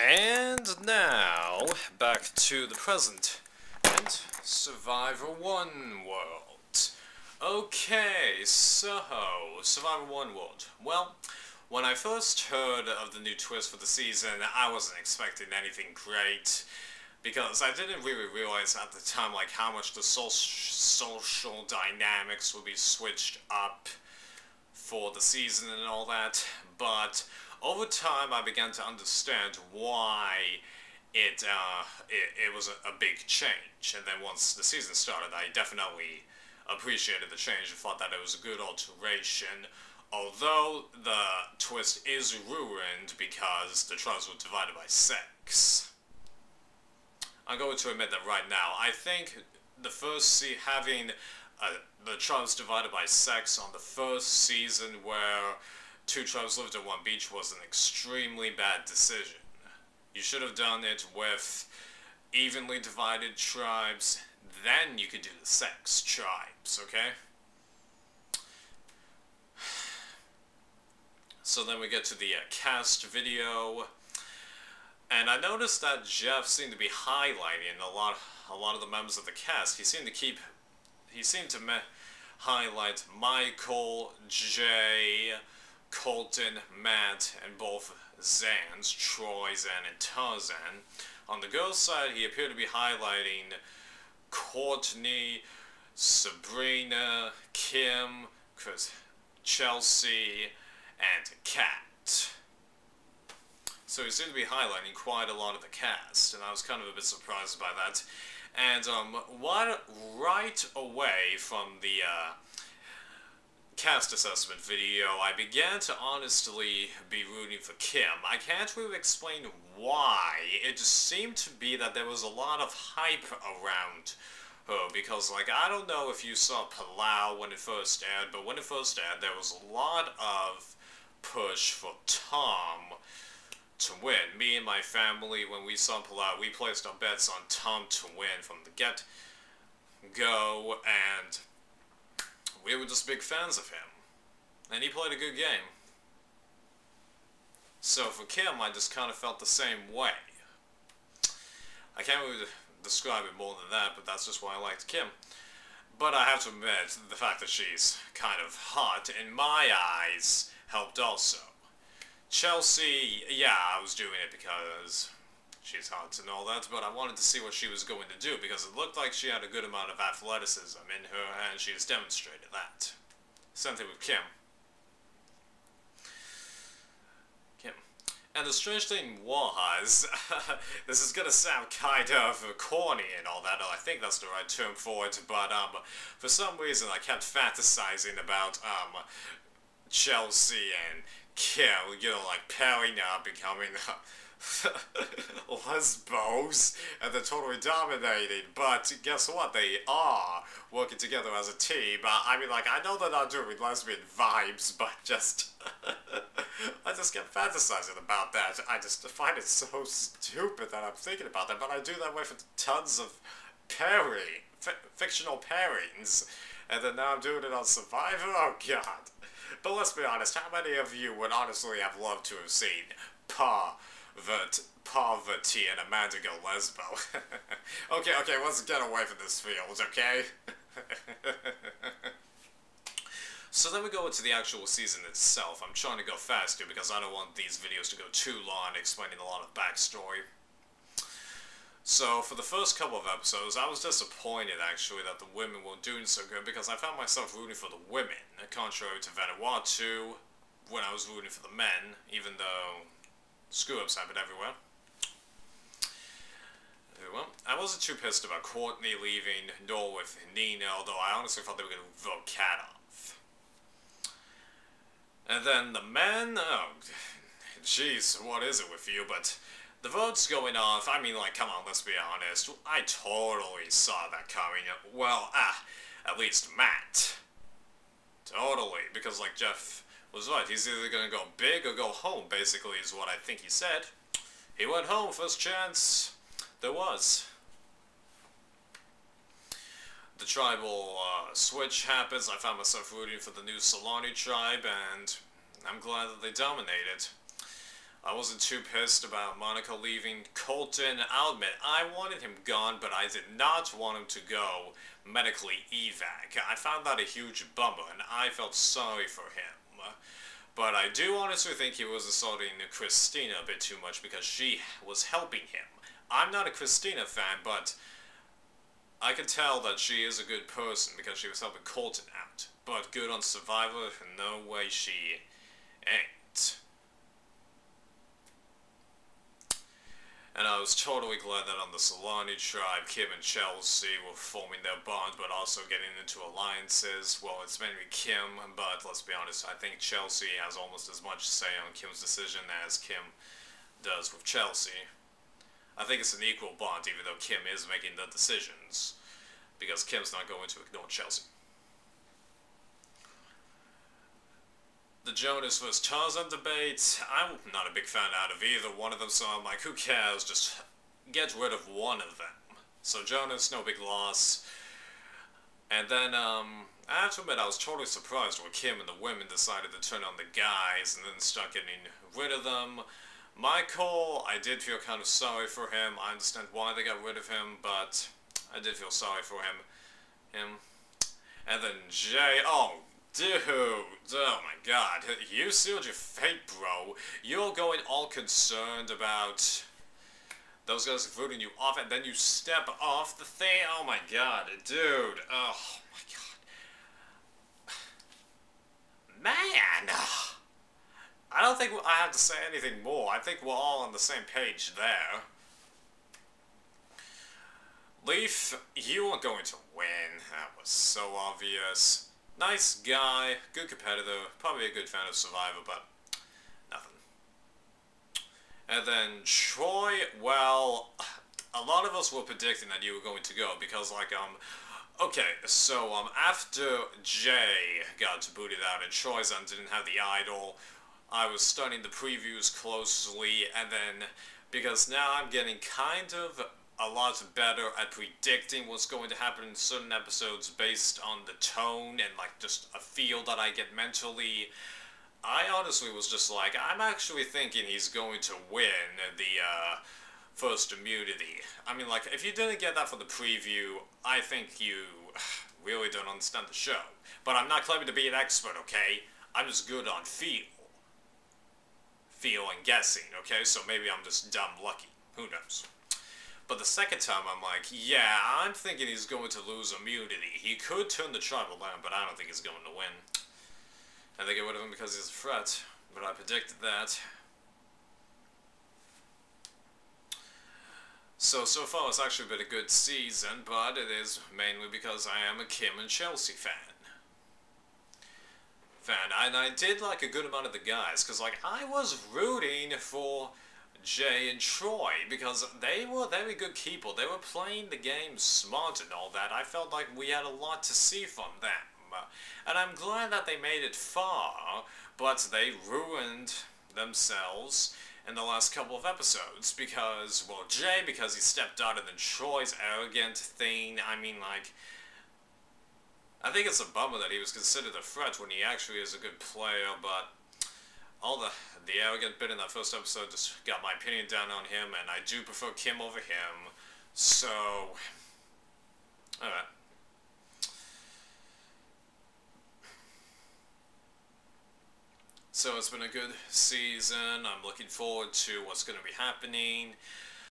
And now, back to the present, and Survivor 1 World. Okay, so, Survivor 1 World. Well, when I first heard of the new twist for the season, I wasn't expecting anything great, because I didn't really realize at the time, like, how much the social dynamics would be switched up for the season and all that, but over time I began to understand why it was a big change, and then once the season started I definitely appreciated the change and thought that it was a good alteration, although the twist is ruined because the tribes were divided by sex. I'm going to admit that right now. I think the first having the tribes divided by sex on the first season where two tribes lived on one beach was an extremely bad decision. You should have done it with evenly divided tribes, then you could do the sex tribes, okay? So then we get to the cast video, and I noticed that Jeff seemed to be highlighting a lot of the members of the cast. He seemed to highlight Michael, Jay, Colton, Matt, and both Zans, Troy, Zan, and Tarzan. On the girls' side, he appeared to be highlighting Courtney, Sabrina, Kim, Chelsea, and Kat. So he seemed to be highlighting quite a lot of the cast, and I was kind of a bit surprised by that. And right away from the cast assessment video, I began to honestly be rooting for Kim. I can't really explain why. It just seemed to be that there was a lot of hype around her, because, like, I don't know if you saw Palau when it first aired, but when it first aired, there was a lot of push for Tom to win. Me and my family, when we saw Palau, we placed our bets on Tom to win from the get-go, and we were just big fans of him. And he played a good game. So for Kim, I just kind of felt the same way. I can't really describe it more than that, but that's just why I liked Kim. But I have to admit, the fact that she's kind of hot, in my eyes, helped also. Chelsea, yeah, I was doing it because she's hot and all that, but I wanted to see what she was going to do, because it looked like she had a good amount of athleticism in her, and she has demonstrated that. Same thing with Kim. And the strange thing was, this is gonna sound kind of corny and all that, I think that's the right term for it, but for some reason I kept fantasizing about Chelsea and Kim, you know, like pairing up, becoming lesbos, and they're totally dominating, but guess what, they are working together as a team. I mean, like, I know they're not doing lesbian vibes, but just, I just kept fantasizing about that. I just find it so stupid that I'm thinking about that, but I do that way for tons of fictional pairings, and then now I'm doing it on Survivor? Oh god. But let's be honest, how many of you would honestly have loved to have seen Parvati and Amanda go lesbo? okay, let's get away from this field, okay? So then we go into the actual season itself. I'm trying to go faster because I don't want these videos to go too long explaining a lot of backstory. So for the first couple of episodes, I was disappointed actually that the women weren't doing so good, because I found myself rooting for the women, contrary to Vanuatu, when I was rooting for the men, even though screw-ups happen everywhere. Well, I wasn't too pissed about Courtney leaving, nor with Nina, although I honestly thought they were going to vote Kat off. And then the men, oh, jeez, what is it with you, but the votes going off, I mean, like, come on, let's be honest, I totally saw that coming. Well, at least Matt. Totally, because, like, Jeff was right, he's either gonna go big or go home, basically, is what I think he said. He went home, first chance there was. The tribal switch happens. I found myself rooting for the new Solani tribe, and I'm glad that they dominated. I wasn't too pissed about Monica leaving Colton. I'll admit, I wanted him gone, but I did not want him to go medically evac. I found that a huge bummer, and I felt sorry for him. But I do honestly think he was assaulting Christina a bit too much because she was helping him. I'm not a Christina fan, but I can tell that she is a good person because she was helping Colton out. But good on Survivor, no way she ain't. And I was totally glad that on the Solani tribe, Kim and Chelsea were forming their bond, but also getting into alliances. Well, it's mainly Kim, but let's be honest, I think Chelsea has almost as much say on Kim's decision as Kim does with Chelsea. I think it's an equal bond, even though Kim is making the decisions, because Kim's not going to ignore Chelsea. The Jonas vs. Tarzan debate, I'm not a big fan out of either one of them, so I'm like, who cares, just get rid of one of them. So Jonas, no big loss. And then, I have to admit, I was totally surprised when Kim and the women decided to turn on the guys and then start getting rid of them. Michael, I did feel kind of sorry for him. I understand why they got rid of him, but I did feel sorry for him. And then Jay, oh, dude, oh my god, you sealed your fate, bro. You're going all concerned about those guys voting you off, and then you step off the thing. Oh my god, dude. Oh my god. Man! I don't think I have to say anything more. I think we're all on the same page there. Leaf, you weren't going to win. That was so obvious. Nice guy, good competitor, probably a good fan of Survivor, but nothing. And then Troy, well, a lot of us were predicting that you were going to go because, like, okay, so, after Jay got booted out and Troy's didn't have the idol, I was studying the previews closely, and then, because now I'm getting kind of a lot better at predicting what's going to happen in certain episodes based on the tone and, like, just a feel that I get mentally. I honestly was just like, I'm actually thinking he's going to win the, first immunity. I mean, like, if you didn't get that from the preview, I think you really don't understand the show. But I'm not claiming to be an expert, okay? I'm just good on feel. Feel and guessing, okay? So maybe I'm just dumb lucky. Who knows? But the second time, I'm like, yeah, I'm thinking he's going to lose immunity. He could turn the tribal down, but I don't think he's going to win. And they get rid of him because he's a threat, but I predicted that. So far it's actually been a good season, but it is mainly because I am a Kim and Chelsea fan. And I did like a good amount of the guys, because, like, I was rooting for Jay and Troy, because they were very good people. They were playing the game smart and all that. I felt like we had a lot to see from them. And I'm glad that they made it far, but they ruined themselves in the last couple of episodes, because, well, Jay, because he stepped out, and then Troy's arrogant thing, I mean, like, I think it's a bummer that he was considered a threat when he actually is a good player, but all the arrogant bit in that first episode just got my opinion down on him, and I do prefer Kim over him, so, alright. So it's been a good season. I'm looking forward to what's going to be happening.